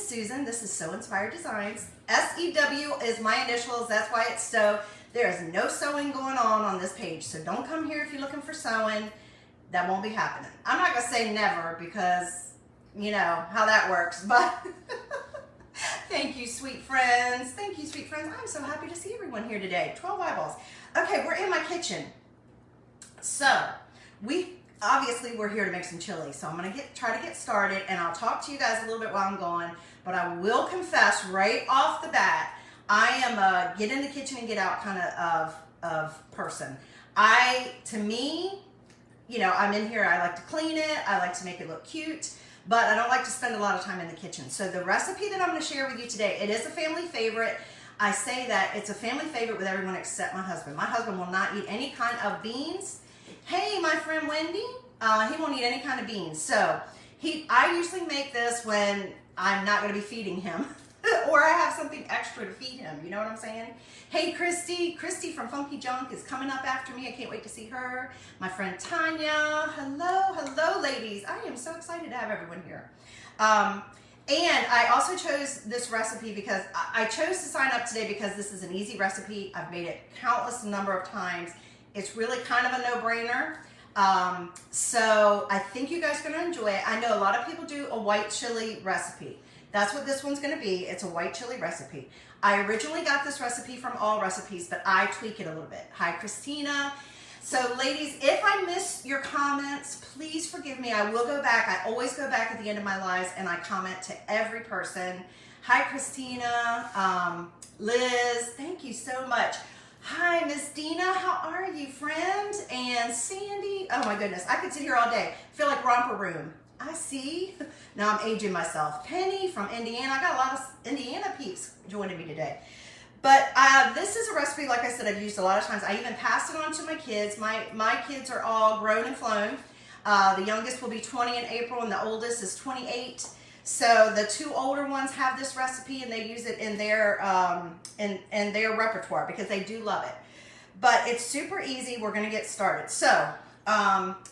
Susan. This is Sew Inspired Designs. SEW is my initials. That's why it's Sew. There is no sewing going on this page. So don't come here if you're looking for sewing. That won't be happening. I'm not going to say never because you know how that works. But thank you, sweet friends. Thank you, sweet friends. I'm so happy to see everyone here today. 12 eyeballs. Okay, we're in my kitchen. So obviously we're here to make some chili, so I'm gonna try to get started, and I'll talk to you guys a little bit while I'm gone. But I will confess right off the bat, I am a get in the kitchen and get out kind of person. To me, you know, I'm in here. I like to clean it. I like to make it look cute, but I don't like to spend a lot of time in the kitchen. So the recipe that I'm going to share with you today, it is a family favorite. I say that it's a family favorite with everyone except my husband. My husband will not eat any kind of beans. Hey, my friend Wendy, he won't eat any kind of beans. So I usually make this when I'm not going to be feeding him or I have something extra to feed him. You know what I'm saying? Hey, Christy from Funky Junk is coming up after me. I can't wait to see her. My friend Tanya. Hello, ladies. I am so excited to have everyone here. And I also chose this recipe because I chose to sign up today because this is an easy recipe. I've made it countless number of times. It's really kind of a no-brainer. So I think you guys are going to enjoy it. I know a lot of people do a white chili recipe. That's what this one's going to be. It's a white chili recipe. I originally got this recipe from All Recipes, but I tweak it a little bit. Hi, Christina. So ladies, if I miss your comments, please forgive me. I will go back. I always go back at the end of my lives and I comment to every person. Hi, Christina. Liz, thank you so much. Hi, Miss Dina, how are you, friend? And Sandy, oh my goodness, I could sit here all day. I feel like Romper Room. I see. Now I'm aging myself. Penny from Indiana. I got a lot of Indiana peeps joining me today. But this is a recipe, like I said, I've used a lot of times. I even passed it on to my kids. My kids are all grown and flown. The youngest will be 20 in April and the oldest is 28. So the two older ones have this recipe and they use it in their repertoire because they do love it. But it's super easy. We're going to get started. So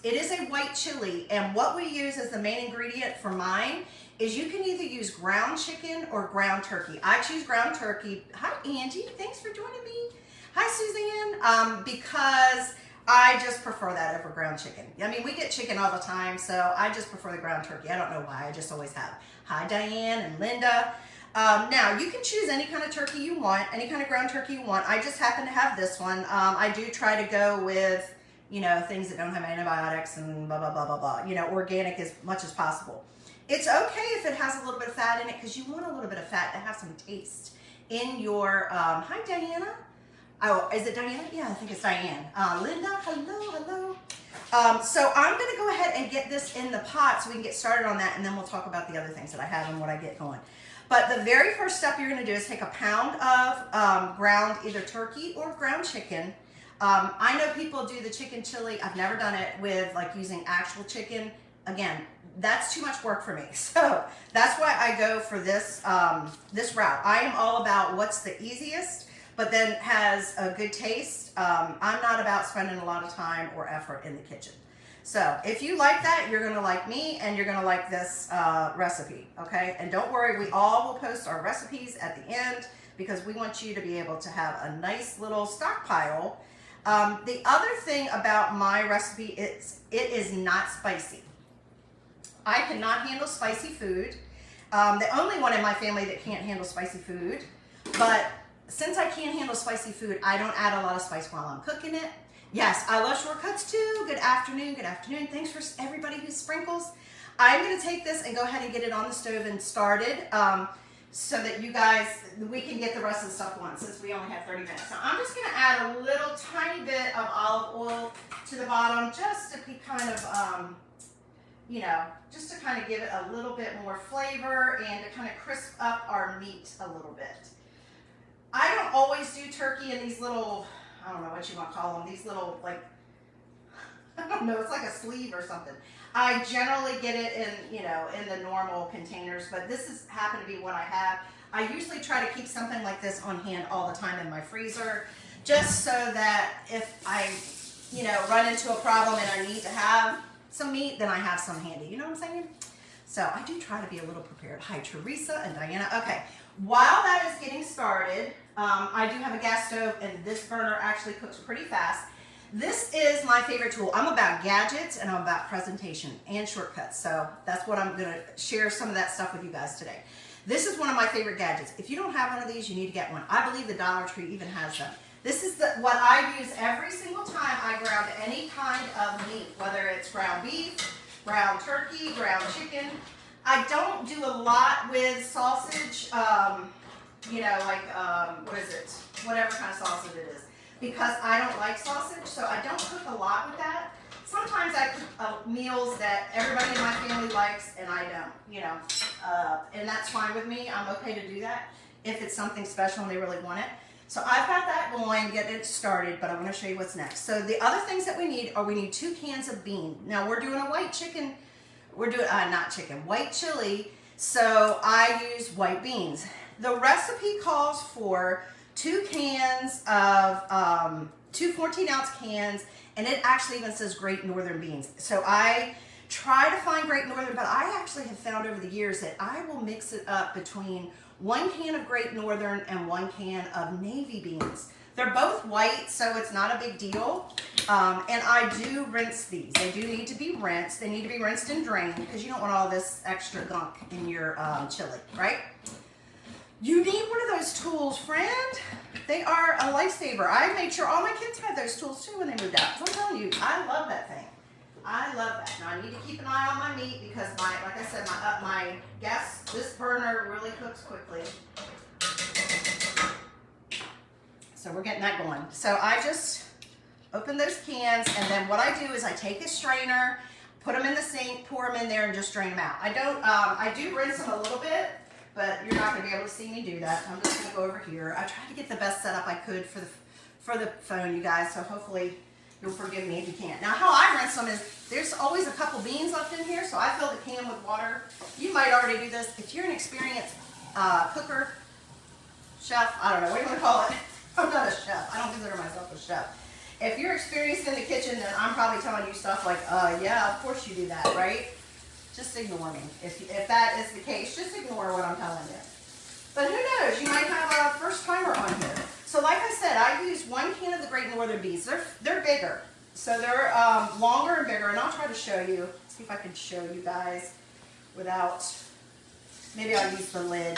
it is a white chili, and what we use as the main ingredient for mine is you can either use ground chicken or ground turkey. I choose ground turkey. Hi, Angie. Thanks for joining me. Hi, Suzanne. Because I just prefer that over ground chicken. I mean, we get chicken all the time, so I just prefer the ground turkey. I don't know why, I just always have. Hi, Diane and Linda. Now, you can choose any kind of turkey you want, any kind of ground turkey you want. I just happen to have this one. I do try to go with, you know, things that don't have antibiotics and blah, blah, blah, blah, blah. You know, organic as much as possible. It's okay if it has a little bit of fat in it because you want a little bit of fat to have some taste in your, hi, Diana. Oh, is it Diana? Yeah, I think it's Diane. Linda, hello. So I'm going to go ahead and get this in the pot so we can get started on that, and then we'll talk about the other things that I have and what I get going. But the very first step you're going to do is take a pound of ground either turkey or ground chicken. I know people do the chicken chili. I've never done it with like using actual chicken. Again, that's too much work for me. So that's why I go for this, this route. I am all about what's the easiest, but then has a good taste. I'm not about spending a lot of time or effort in the kitchen. So if you like that, you're gonna like me and you're gonna like this recipe, okay? And don't worry, we all will post our recipes at the end because we want you to be able to have a nice little stockpile. The other thing about my recipe is it is not spicy. I cannot handle spicy food. The only one in my family that can't handle spicy food, but since I can't handle spicy food, I don't add a lot of spice while I'm cooking it. Yes, I love shortcuts too. Good afternoon. Thanks for everybody who sprinkles. I'm going to take this and go ahead and get it on the stove and started so that you guys, we can get the rest of the stuff going since we only have 30 minutes. So I'm just going to add a little tiny bit of olive oil to the bottom just to be kind of, you know, just to kind of give it a little bit more flavor and to kind of crisp up our meat a little bit. I don't always do turkey in these little, I don't know what you want to call them, these little, like, I don't know, it's like a sleeve or something. I generally get it in, you know, in the normal containers, but this is happen to be what I have. I usually try to keep something like this on hand all the time in my freezer, just so that if I, you know, run into a problem and I need to have some meat, then I have some handy. You know what I'm saying? So I do try to be a little prepared. Hi, Teresa and Diana. Okay, while that is getting started, I do have a gas stove, and this burner actually cooks pretty fast. This is my favorite tool. I'm about gadgets and I'm about presentation and shortcuts. So that's what I'm gonna share some of that stuff with you guys today. This is one of my favorite gadgets. If you don't have one of these, you need to get one. I believe the Dollar Tree even has them. This is what I use every single time I ground any kind of meat, whether it's ground beef, ground turkey, ground chicken. I don't do a lot with sausage, you know, like, what is it? Whatever kind of sausage it is. Because I don't like sausage, so I don't cook a lot with that. Sometimes I cook meals that everybody in my family likes and I don't, you know, and that's fine with me. I'm okay to do that if it's something special and they really want it. So I've got that going, get it started, but I want to show you what's next. So the other things that we need are we need 2 cans of bean. Now we're doing a white chicken, we're doing, white chili, so I use white beans. The recipe calls for 2 cans of, 2 14-ounce cans, and it actually even says Great Northern beans. So I try to find Great Northern, but I actually have found over the years that I will mix it up between 1 can of Great Northern and 1 can of navy beans. They're both white, so it's not a big deal. And I do rinse these. They do need to be rinsed. They need to be rinsed and drained because you don't want all this extra gunk in your chili, right? You need one of those tools, friend. They are a lifesaver. I made sure all my kids had those tools too when they moved out. So I'm telling you, I love that thing. I love that. Now I need to keep an eye on my meat because like I said, my gas, this burner really cooks quickly. So we're getting that going. So I just open those cans, and then what I do is I take a strainer, put them in the sink, pour them in there, and just drain them out. I do rinse them a little bit, but you're not gonna be able to see me do that. I'm just gonna go over here. I tried to get the best setup I could for the phone, you guys, so hopefully you'll forgive me if you can't. Now how I rinse them is, there's always a couple beans left in here, so I fill the can with water. You might already do this. If you're an experienced cooker, chef, I don't know, what do you want to call it? I'm not a chef. I don't consider myself a chef. If you're experienced in the kitchen, then I'm probably telling you stuff like, yeah, of course you do that, right? Just ignore me. If that is the case, just ignore what I'm telling you. But who knows? You might have a first timer on here. So like I said, I use 1 can of the Great Northern beans. They're bigger. So they're longer and bigger, and I'll try to show you. See if I can show you guys without, maybe I'll use the lid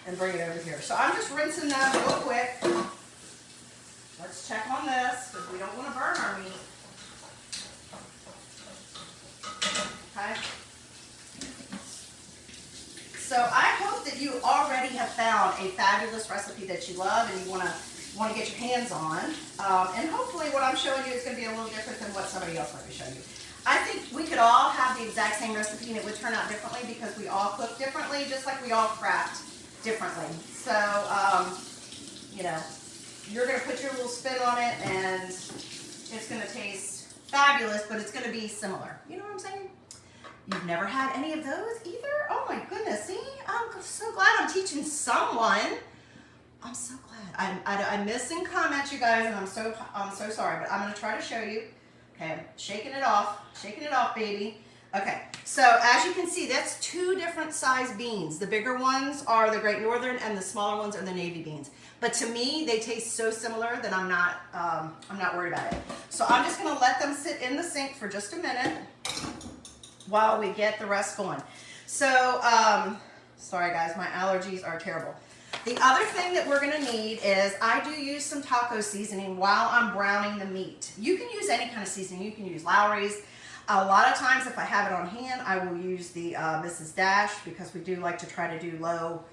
and bring it over here. So I'm just rinsing them real quick. Let's check on this because we don't want to burn our meat. Okay. So I hope that you already have found a fabulous recipe that you love and you want to get your hands on. And hopefully what I'm showing you is going to be a little different than what somebody else might be showing you. I think we could all have the exact same recipe and it would turn out differently because we all cook differently, just like we all craft differently. So, you know, you're going to put your little spin on it and it's going to taste fabulous, but it's going to be similar. You know what I'm saying? You've never had any of those either? Oh my goodness, see? I'm so glad I'm teaching someone. I'm so glad. I'm missing comments, you guys, and I'm so sorry, but I'm going to try to show you. Okay, I'm shaking it off, baby. Okay, so as you can see, that's 2 different size beans. The bigger ones are the Great Northern and the smaller ones are the navy beans. But to me, they taste so similar that I'm not worried about it. So I'm just gonna let them sit in the sink for just a minute while we get the rest going. So, sorry guys, my allergies are terrible. The other thing that we're gonna need is, I do use some taco seasoning while I'm browning the meat. You can use any kind of seasoning. You can use Lowry's. A lot of times if I have it on hand, I will use the Mrs. Dash because we do like to try to do low,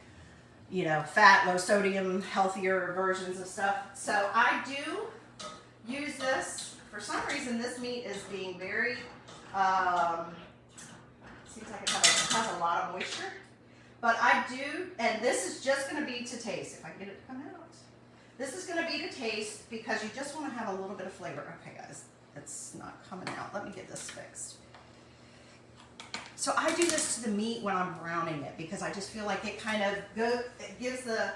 you know, fat, low sodium, healthier versions of stuff. So I do use this. For some reason, this meat is being very, seems like it has a lot of moisture. But I do, and this is just going to be to taste. If I can get it to come out. This is going to be to taste because you just want to have a little bit of flavor. Okay, guys, it's not coming out. Let me get this fixed. So I do this to the meat when I'm browning it because I just feel like it kind of it gives the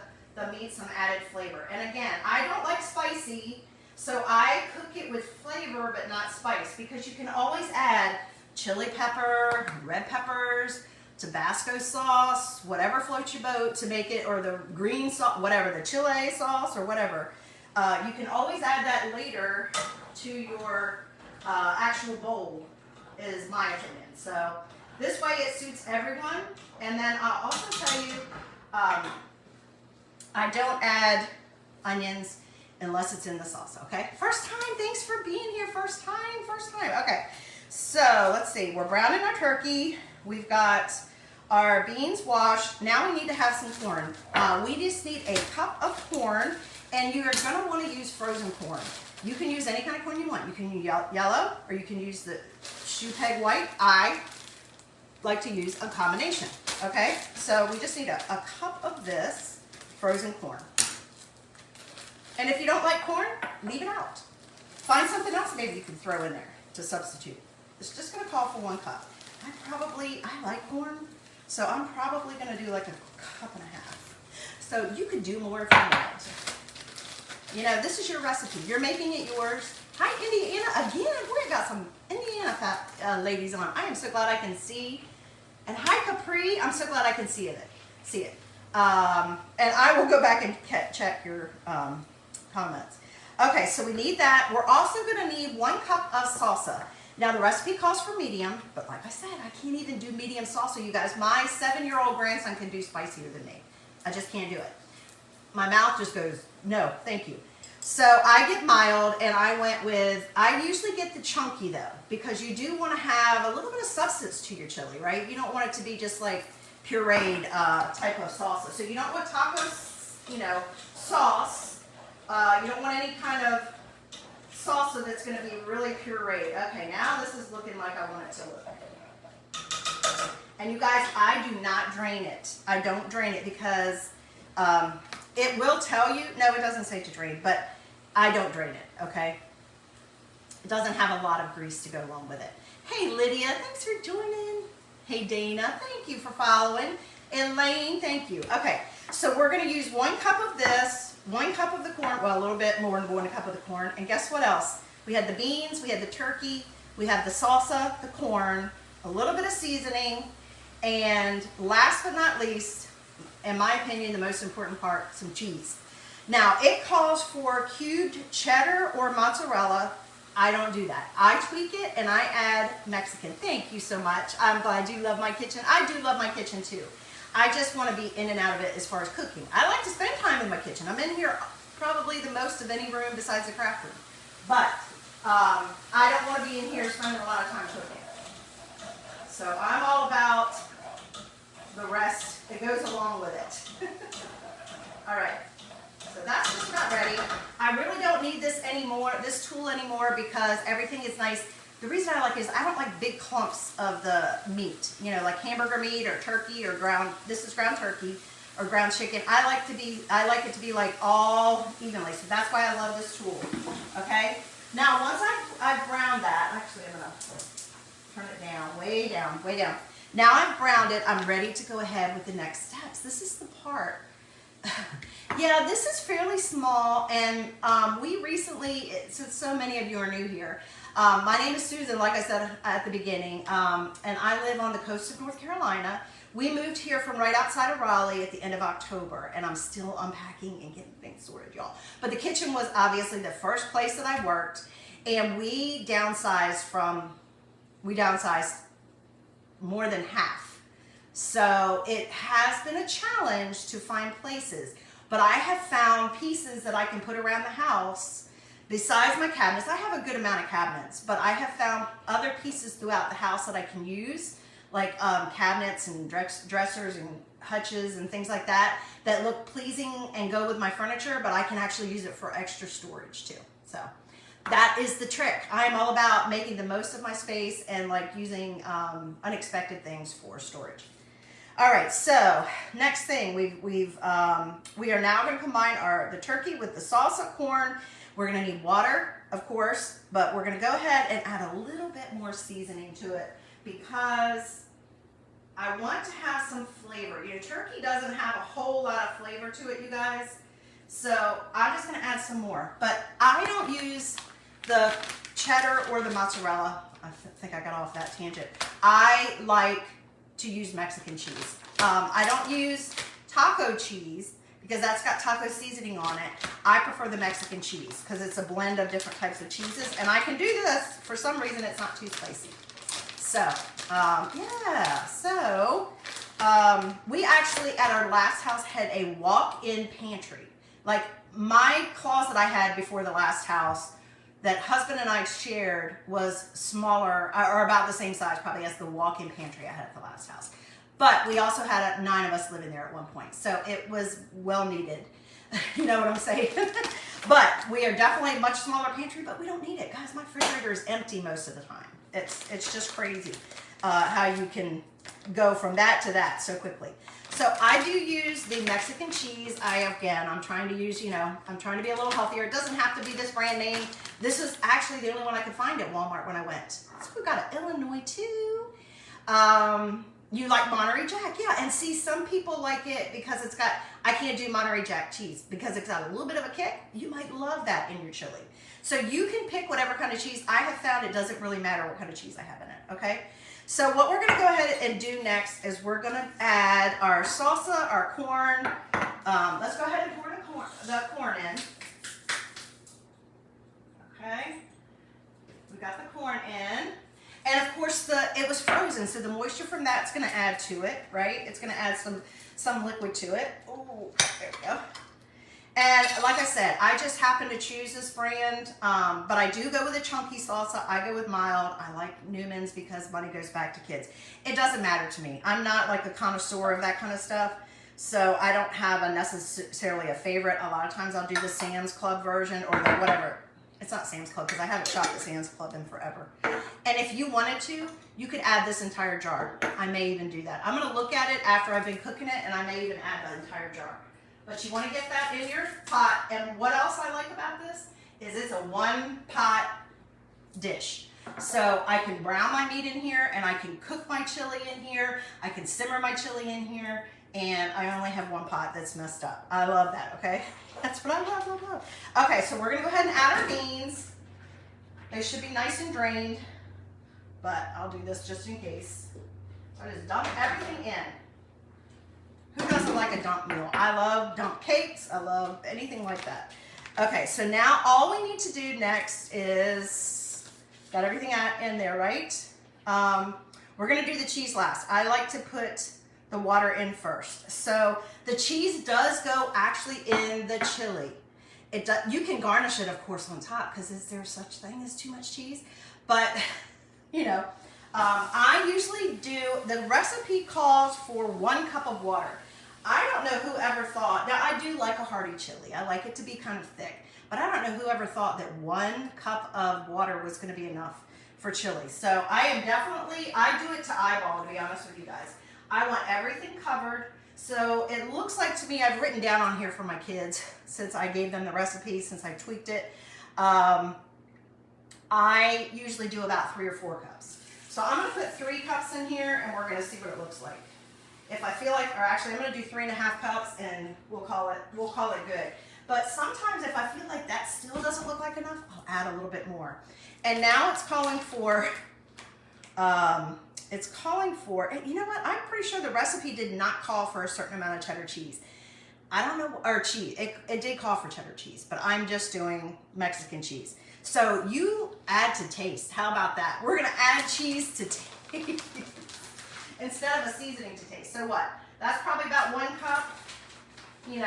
meat some added flavor. And again, I don't like spicy, so I cook it with flavor but not spice because you can always add chili pepper, red peppers, Tabasco sauce, whatever floats your boat to make it, or the green sauce, whatever, the chile sauce or whatever. You can always add that later to your actual bowl, is my opinion. So this way it suits everyone. And then I'll also tell you, I don't add onions unless it's in the sauce, okay? First time, thanks for being here, first time. Okay, so let's see, we're browning our turkey. We've got our beans washed. Now we need to have some corn. We just need a cup of corn, and you're gonna wanna use frozen corn. You can use any kind of corn you want. You can use yellow, or you can use the shoe peg white. I like to use a combination, okay? So we just need a cup of this frozen corn. And if you don't like corn, leave it out. Find something else maybe you can throw in there to substitute. It's just gonna call for 1 cup. I like corn, so I'm probably gonna do like a cup and a half. So you could do more if you want. You know, this is your recipe. You're making it yours. Hi, Indiana, again. We got some Indiana ladies on. I am so glad I can see. And hi, Capri. I'm so glad I can see it. And I will go back and check your comments. Okay, so we need that. We're also going to need 1 cup of salsa. Now, the recipe calls for medium, but like I said, I can't even do medium salsa, you guys. My 7-year-old grandson can do spicier than me. I just can't do it. My mouth just goes, no, thank you. So I get mild, and I usually get the chunky though, because you do want to have a little bit of substance to your chili, right? You don't want it to be just like pureed type of salsa. So you don't want taco, sauce. You don't want any kind of salsa that's going to be really pureed. Okay, now this is looking like I want it to look. And you guys, I do not drain it. I don't drain it because it will tell you, no, it doesn't say to drain, but I don't drain it, okay? It doesn't have a lot of grease to go along with it. Hey, Lydia, thanks for joining. Hey, Dana, thank you for following. Elaine, thank you. Okay, so we're gonna use 1 cup of this, 1 cup of the corn, well, a little bit more than 1 cup of the corn, and guess what else? We had the beans, we had the turkey, we have the salsa, the corn, a little bit of seasoning, and last but not least, in my opinion, the most important part, some cheese. Now, it calls for cubed cheddar or mozzarella. I don't do that. I tweak it and I add Mexican. Thank you so much. I'm glad you love my kitchen. I do love my kitchen too. I just want to be in and out of it as far as cooking. I like to spend time in my kitchen. I'm in here probably the most of any room besides the craft room. But I don't want to be in here spending a lot of time cooking. So I'm all about the rest that goes along with it. All right. So that's just about ready. I really don't need this tool anymore, because everything is nice. The reason I like it is I don't like big clumps of the meat, like hamburger meat or turkey or this is ground turkey or ground chicken. I like it to be like all evenly. So that's why I love this tool. Okay. Now, once I've browned that, actually I'm gonna turn it down, way down, way down. Now I've browned it, I'm ready to go ahead with the next steps. This is the part. Yeah, this is fairly small, and we recently, since so many of you are new here, my name is Susan, like I said at the beginning, and I live on the coast of North Carolina. We moved here from right outside of Raleigh at the end of October, and I'm still unpacking and getting things sorted, y'all. But the kitchen was obviously the first place that I worked, and we downsized more than half. So it has been a challenge to find places, but I have found pieces that I can put around the house besides my cabinets. I have a good amount of cabinets, but I have found other pieces throughout the house that I can use, like cabinets and dressers and hutches and things like that look pleasing and go with my furniture, but I can actually use it for extra storage too. So that is the trick. I'm all about making the most of my space and like using unexpected things for storage. All right, so next thing, we are now going to combine the turkey with the salsa corn. We're going to need water, of course, but we're going to go ahead and add a little bit more seasoning to it because I want to have some flavor. Turkey doesn't have a whole lot of flavor to it, you guys. So I'm just going to add some more, but I don't use the cheddar or the mozzarella. I think I got off that tangent. I like to use Mexican cheese. I don't use taco cheese because that's got taco seasoning on it. I prefer the Mexican cheese because it's a blend of different types of cheeses, and I can do this. For some reason, it's not too spicy. So, yeah, so we actually at our last house had a walk-in pantry. Like my closet I had before the last house that husband and I shared was smaller, or about the same size probably as the walk-in pantry I had at the last house. But we also had 9 of us living there at one point, so it was well needed. You know what I'm saying? But we are definitely a much smaller pantry, but we don't need it. Guys, my refrigerator is empty most of the time. It's just crazy how you can go from that to that so quickly. So I do use the Mexican cheese. I'm trying to use, I'm trying to be a little healthier. It doesn't have to be this brand name. This is actually the only one I could find at Walmart when I went. So we've got an Illinois too. You like Monterey Jack, yeah, and see, some people like it because it's got, I can't do Monterey Jack cheese because it's got a little bit of a kick. You might love that in your chili. So you can pick whatever kind of cheese. I have found it doesn't really matter what kind of cheese I have in it, okay? So what we're gonna go ahead and do next is we're gonna add our salsa, our corn. Let's go ahead and pour the corn in. Okay, we got the corn in. And of course, it was frozen, so the moisture from that's going to add to it, right? It's going to add some liquid to it. Oh, there we go. And like I said, I just happen to choose this brand, but I do go with a chunky salsa. I go with mild. I like Newman's because money goes back to kids. It doesn't matter to me. I'm not like a connoisseur of that kind of stuff, so I don't have necessarily a favorite. A lot of times I'll do the Sam's Club version or the whatever. It's not Sam's Club because I haven't shopped at Sam's Club in forever. And if you wanted to, you could add this entire jar. I may even do that. I'm going to look at it after I've been cooking it, and I may even add the entire jar. But you want to get that in your pot. And what else I like about this is it's a one-pot dish. So I can brown my meat in here, and I can cook my chili in here. I can simmer my chili in here, and I only have one pot that's messed up. I love that, okay? That's what I love. Okay, so we're going to go ahead and add our beans. They should be nice and drained, but I'll do this just in case. So I just dump everything in. Who doesn't like a dump meal? I love dump cakes. I love anything like that. Okay, so now all we need to do next is, got everything in there, right? We're going to do the cheese last. I like to put the water in first. So the cheese does go actually in the chili. You can garnish it, of course, on top because is there such thing as too much cheese? But, I usually do, the recipe calls for 1 cup of water. I don't know whoever thought, now I do like a hearty chili. I like it to be kind of thick, but I don't know whoever thought that 1 cup of water was going to be enough for chili. So I do it to eyeball, to be honest with you guys. I want everything covered. So it looks like to me, I've written down on here for my kids, since I gave them the recipe, since I tweaked it. I usually do about 3 or 4 cups. So I'm going to put 3 cups in here, and we're going to see what it looks like. If I feel like, or actually I'm going to do 3.5 cups, and we'll call it good. But sometimes if I feel like that still doesn't look like enough, I'll add a little bit more. And now it's calling for, you know what? I'm pretty sure the recipe did not call for a certain amount of cheddar cheese. I don't know, or cheese. It did call for cheddar cheese, but I'm just doing Mexican cheese. So you add to taste. How about that? We're going to add cheese to taste instead of a seasoning to taste. So what? That's probably about 1 cup, maybe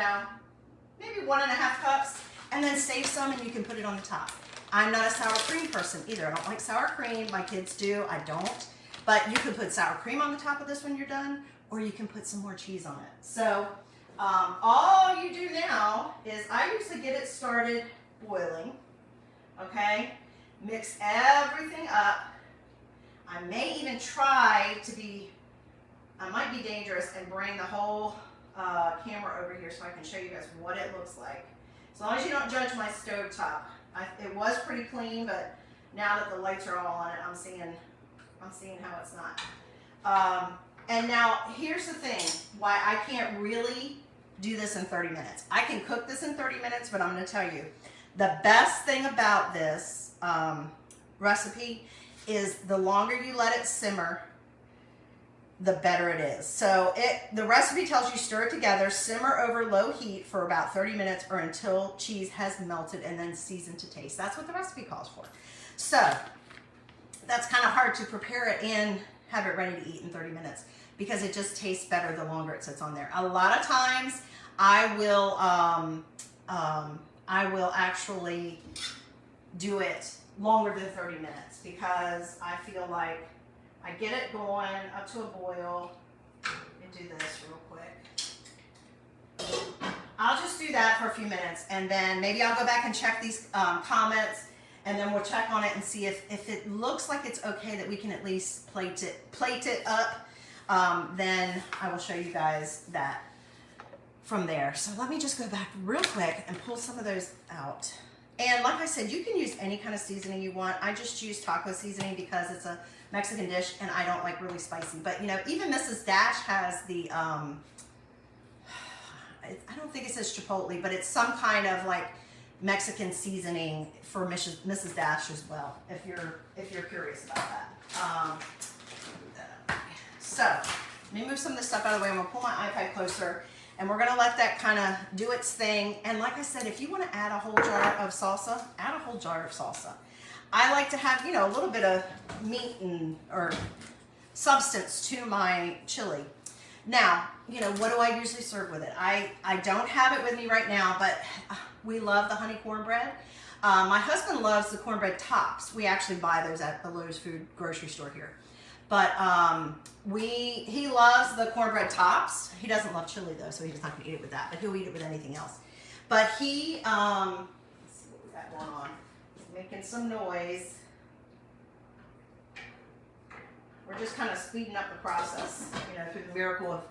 1.5 cups, and then save some and you can put it on the top. I'm not a sour cream person either. I don't like sour cream. My kids do. I don't. But you can put sour cream on the top of this when you're done, or you can put some more cheese on it. So all you do now is I usually get it started boiling. Okay? Mix everything up. I may even try to I might be dangerous and bring the whole camera over here so I can show you guys what it looks like. As long as you don't judge my stove top. It was pretty clean, but now that the lights are all on it, I'm seeing how it's not. And now here's the thing, why I can't really do this in 30 minutes. I can cook this in 30 minutes, but I'm going to tell you, the best thing about this recipe is the longer you let it simmer, the better it is. So the recipe tells you stir it together, simmer over low heat for about 30 minutes or until cheese has melted, and then season to taste. That's what the recipe calls for. So that's kind of hard to prepare it and have it ready to eat in 30 minutes because it just tastes better the longer it sits on there. A lot of times I will actually do it longer than 30 minutes because I feel like I get it going up to a boil. Let me do this real quick. I'll just do that for a few minutes, and then maybe I'll go back and check these comments, and then we'll check on it and see if it looks like it's okay that we can at least plate it up. Then I will show you guys that from there. So let me just go back real quick and pull some of those out. And like I said, you can use any kind of seasoning you want. I just use taco seasoning because it's a Mexican dish and I don't like really spicy. But you know, even Mrs. Dash has the, I don't think it says chipotle, but it's some kind of like Mexican seasoning for Mrs. Dash as well, if you're curious about that. So let me move some of this stuff out of the way. I'm gonna pull my iPad closer, and we're gonna let that kind of do its thing. And like I said, if you want to add a whole jar of salsa, add a whole jar of salsa. I like to have, you know, a little bit of meat or substance to my chili. Now, you know, what do I usually serve with it? I don't have it with me right now, but we love the honey cornbread. My husband loves the cornbread tops. We actually buy those at the Lowe's Food grocery store here. But he loves the cornbread tops. He doesn't love chili though, so he's not gonna eat it with that, but he'll eat it with anything else. But let's see what we got going on. He's making some noise. We're just kind of speeding up the process, you know, through the miracle of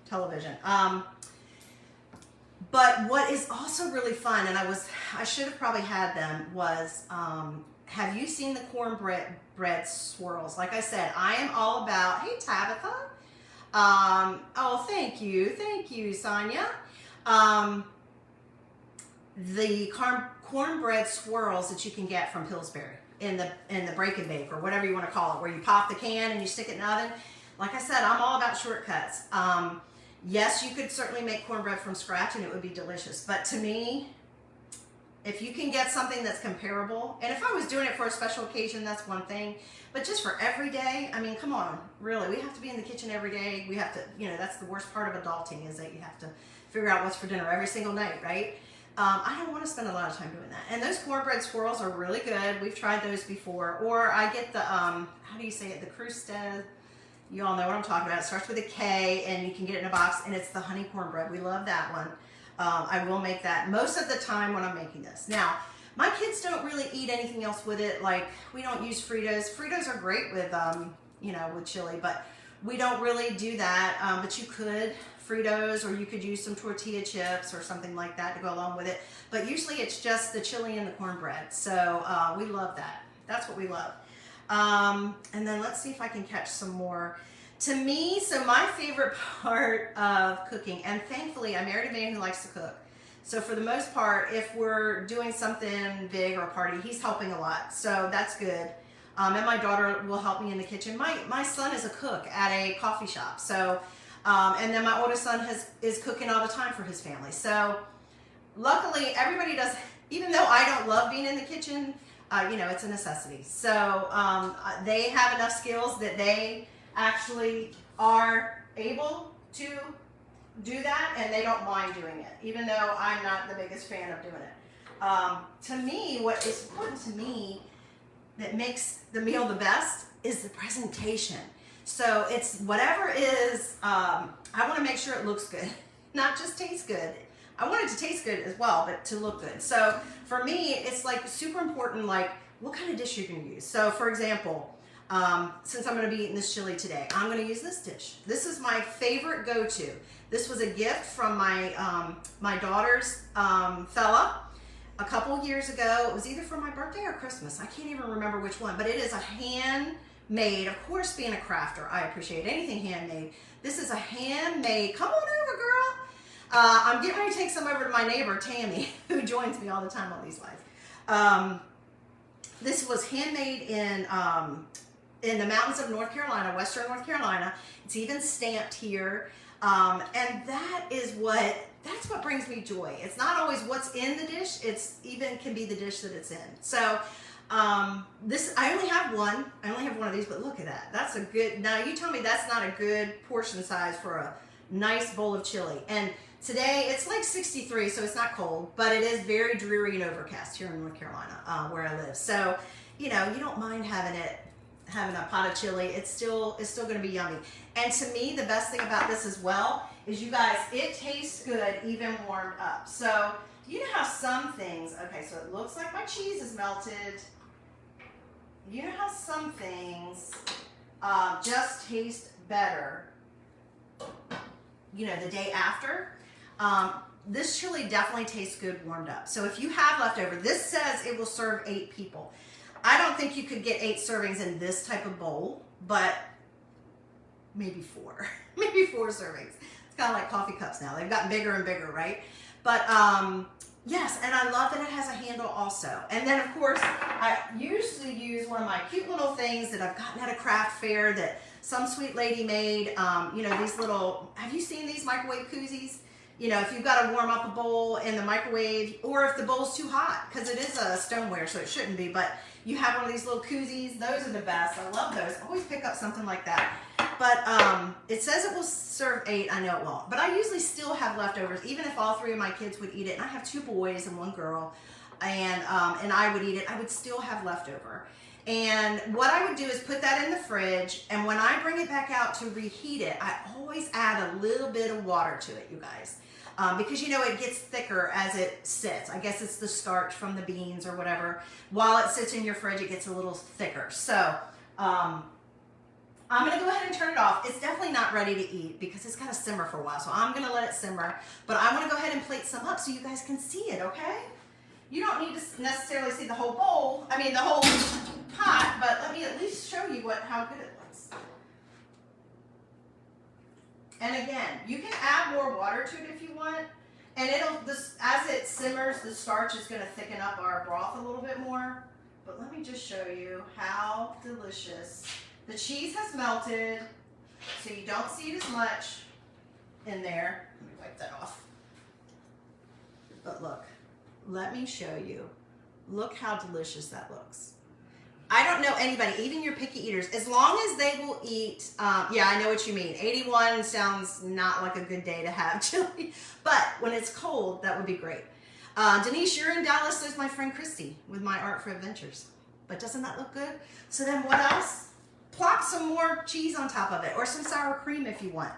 television. But what is also really fun, and I should have probably had them, was have you seen the cornbread swirls? Like I said, I am all about, hey Tabitha. Oh, thank you, Sonia. The cornbread swirls that you can get from Pillsbury in the break and bake or whatever you want to call it, where you pop the can and you stick it in the oven. Like I said, I'm all about shortcuts. Yes, you could certainly make cornbread from scratch and it would be delicious. But to me, if you can get something that's comparable, and if I was doing it for a special occasion, that's one thing. But just for every day, I mean, come on, really, we have to be in the kitchen every day. We have to, you know, that's the worst part of adulting, is that you have to figure out what's for dinner every single night, right? I don't want to spend a lot of time doing that. And those cornbread swirls are really good. We've tried those before. Or I get the, how do you say it? The Crusted. You all know what I'm talking about. It starts with a K, and you can get it in a box, and it's the honey cornbread. We love that one. I will make that most of the time when I'm making this. Now, my kids don't really eat anything else with it. Like, we don't use Fritos. Fritos are great with, you know, with chili, but we don't really do that. But you could Fritos, or you could use some tortilla chips or something like that to go along with it. But usually it's just the chili and the cornbread. So we love that. That's what we love. And then let's see if I can catch some more. To me, so my favorite part of cooking, and thankfully I married a man who likes to cook. So for the most part, if we're doing something big or a party, he's helping a lot. So that's good. And my daughter will help me in the kitchen. My son is a cook at a coffee shop. So, and then my oldest son is cooking all the time for his family. So luckily everybody does, even though I don't love being in the kitchen, you know, it's a necessity. So they have enough skills that they actually are able to do that, and they don't mind doing it, even though I'm not the biggest fan of doing it. To me, what is important to me that makes the meal the best is the presentation. So it's whatever is, I want to make sure it looks good, not just tastes good. I want it to taste good as well, but to look good. So for me, it's like super important, like what kind of dish you're going to use. So for example, since I'm going to be eating this chili today, I'm going to use this dish. This is my favorite go-to. This was a gift from my my daughter's fella a couple years ago. It was either for my birthday or Christmas. I can't even remember which one, but it is a handmade. Of course, being a crafter, I appreciate anything handmade. This is a handmade. Come on over, girl. I'm getting ready to take some over to my neighbor, Tammy, who joins me all the time on these lives. This was handmade in in the mountains of North Carolina, Western North Carolina. It's even stamped here. And that's what brings me joy. It's not always what's in the dish, it's even can be the dish that it's in. So I only have one of these, but look at that. That's a good, now you tell me that's not a good portion size for a nice bowl of chili. And today it's like 63, so it's not cold, but it is very dreary and overcast here in North Carolina, where I live. So, you know, you don't mind having a pot of chili. It's still going to be yummy. And to me, the best thing about this as well is, you guys, it tastes good even warmed up. So you know how some things, okay, so it looks like my cheese is melted. You know how some things just taste better, you know, the day after? This chili definitely tastes good warmed up. So if you have leftover, this says it will serve 8 people. I don't think you could get 8 servings in this type of bowl, but maybe 4. Maybe 4 servings. It's kind of like coffee cups now. They've gotten bigger and bigger, right? But yes, and I love that it has a handle also. And then, of course, I usually use one of my cute little things that I've gotten at a craft fair that some sweet lady made. You know, these little, have you seen these microwave koozies? You know, if you've got to warm up a bowl in the microwave, or if the bowl's too hot, because it is a stoneware, so it shouldn't be, but you have one of these little koozies. Those are the best. I love those. I always pick up something like that. But it says it will serve 8. I know it won't. But I usually still have leftovers, even if all 3 of my kids would eat it. And I have 2 boys and 1 girl, and I would eat it. I would still have leftover. And what I would do is put that in the fridge, and when I bring it back out to reheat it, I always add a little bit of water to it, you guys. Because, you know, it gets thicker as it sits. I guess it's the starch from the beans or whatever. While it sits in your fridge, it gets a little thicker. So I'm going to go ahead and turn it off. It's definitely not ready to eat because it's got to simmer for a while. So I'm going to let it simmer. But I want to go ahead and plate some up so you guys can see it, okay? You don't need to necessarily see the whole bowl, I mean the whole pot, but let me at least show you how good it looks. And again, you can add more water to it if you want, and as it simmers, the starch is going to thicken up our broth a little bit more. But let me just show you how delicious. The cheese has melted, so you don't see it as much in there. Let me wipe that off. But look. Let me show you. Look how delicious that looks. I don't know anybody, even your picky eaters, as long as they will eat, yeah, I know what you mean. 81 sounds not like a good day to have chili, but when it's cold, that would be great. Denise, you're in Dallas, so is my friend Christy with My Art for Adventures. But doesn't that look good? So then what else? Plop some more cheese on top of it, or some sour cream if you want.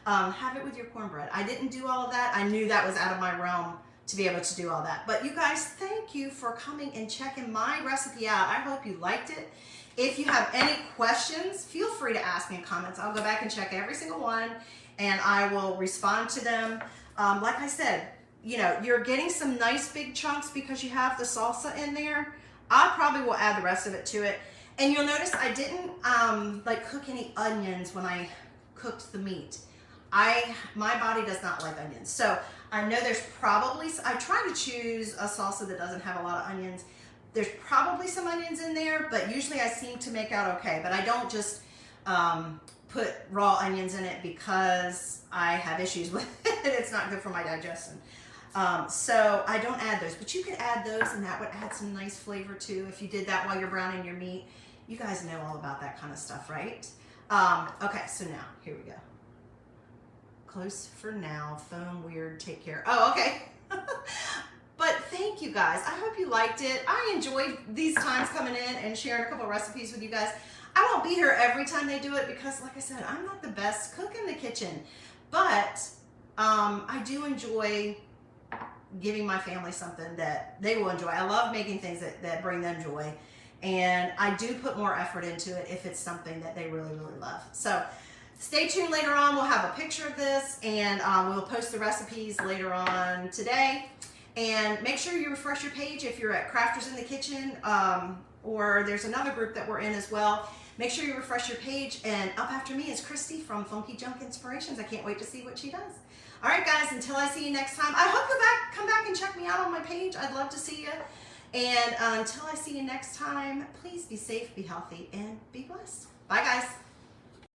Have it with your cornbread. I didn't do all of that. I knew that was out of my realm to be able to do all that. But you guys, thank you for coming and checking my recipe out. I hope you liked it. If you have any questions, feel free to ask me in comments. I'll go back and check every single one, and I will respond to them. Like I said, you know, you're getting some nice big chunks because you have the salsa in there. I probably will add the rest of it to it. And you'll notice I didn't like cook any onions when I cooked the meat. My body does not like onions. So I know there's probably, I try to choose a salsa that doesn't have a lot of onions. There's probably some onions in there, but usually I seem to make out okay. But I don't just put raw onions in it because I have issues with it. It's not good for my digestion. So I don't add those, but you could add those, and that would add some nice flavor too if you did that while you're browning your meat. You guys know all about that kind of stuff, right? Okay, so now, here we go. Close for now, phone weird, take care. Oh, okay. But thank you guys. I hope you liked it. I enjoyed these times coming in and sharing a couple recipes with you guys. I won't be here every time they do it because, like I said, I'm not the best cook in the kitchen. But I do enjoy giving my family something that they will enjoy. I love making things that bring them joy. And I do put more effort into it if it's something that they really, really love. So stay tuned later on. We'll have a picture of this, and we'll post the recipes later on today. And make sure you refresh your page if you're at Crafters in the Kitchen, or there's another group that we're in as well. Make sure you refresh your page. And up after me is Christy from Funky Junk Inspirations. I can't wait to see what she does. All right, guys, until I see you next time, I hope you'll come back and check me out on my page. I'd love to see you. And until I see you next time, please be safe, be healthy, and be blessed. Bye, guys.